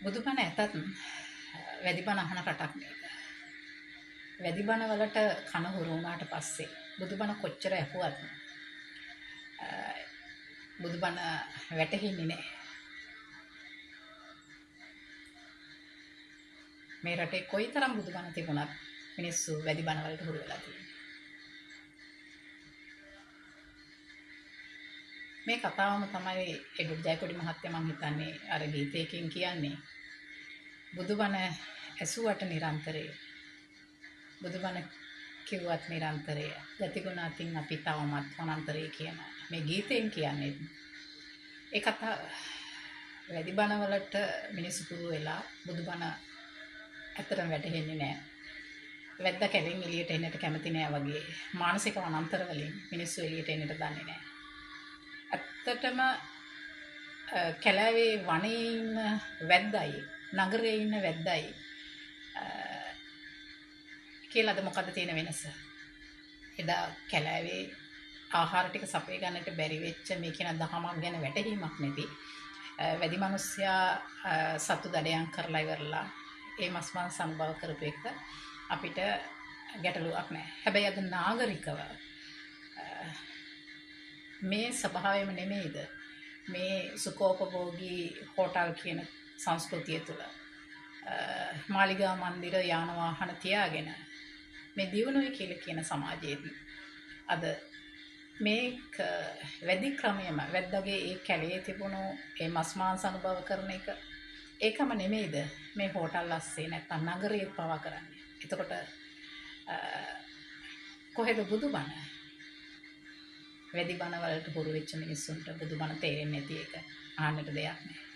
බුදුබණ ඇතත් වැඩිබණ අහන රටක් මේක. වැඩිබණ වලට කන හුරු වුණාට පස්සේ බුදුබණ කොච්චර ඇහුවත් බුදුබණ වැටහෙන්නේ නැහැ. මේ රටේ කොයිතරම් බුදුබණ තිබුණත් මිනිස්සු වැඩිබණ වලට හුරු වෙලා තියෙනවා. මේ කතාවම තමයි එඩ්වඩ් ජයකොඩි මහත්තයා මම හිතන්නේ අර ගීතයකින් කියන්නේ බුදුබණ ඇසුවට නිරන්තරේ බුදුබණ කිව්වත් නිරන්තරේ ගතිගුණ අතින් අපි තවමත් වනාන්තරේ කියන මේ ගීතෙන් කියන්නේ ඒ කතා වැඩිබණ වලට මිනිස්සු පුරු වෙලා බුදුබණ ඇත්තටම වැටහෙන්නේ නැහැ. වැද්දා කැලෙන් එළියට එන්නට කැමති නෑ වගේ මානසික වනාන්තර වලින් මිනිස්සු එළියට එන්නට දන්නේ නැහැ. ඇත්තටම කැලෑවේ වනයේ ඉන්න වැද්දයි නගරයේ ඉන්න වැද්දයි කියලාද මොකද තියෙන වෙනස? එදා කැලෑවේ ආහාර ටික සපය ගන්නට බැරි වෙච්ච මේ කියන දහමක් ගැන වැටහීමක් නැති වැඩි මිනිස්සයා සතු දඩයන් කරලා ඉවරලා ඒ මස් මාංශ අනුභව කරපු එක අපිට ගැටලුවක් නැහැ. හැබැයි අද නාගරිකව මේ ස්වභාවයම නෙමෙයිද මේ සුඛෝපභෝගී හෝටල් කියන සංස්කෘතිය තුළ මාලිගා මන්දිර යාන වාහන තියාගෙන මේ දියුණුවේ කියලා කියන සමාජයේදී අද මේක වැඩි ක්‍රමයම වැද්දාගේ ඒ කැලේ තිබුණු ඒ මස් මාංශ අනුභව කරන එක ඒකම නෙමෙයිද මේ හෝටල් අස්සේ නැත්තම් නගරයේ පවා කරන්නේ. එතකොට කොහෙද බුදුබණ? වැඩි බණ වලට හුරු වෙච්ච මිනිස්සුන්ට බුදුබණ තේරෙන්නේ නැති එක අහන්නට දෙයක් නෑ.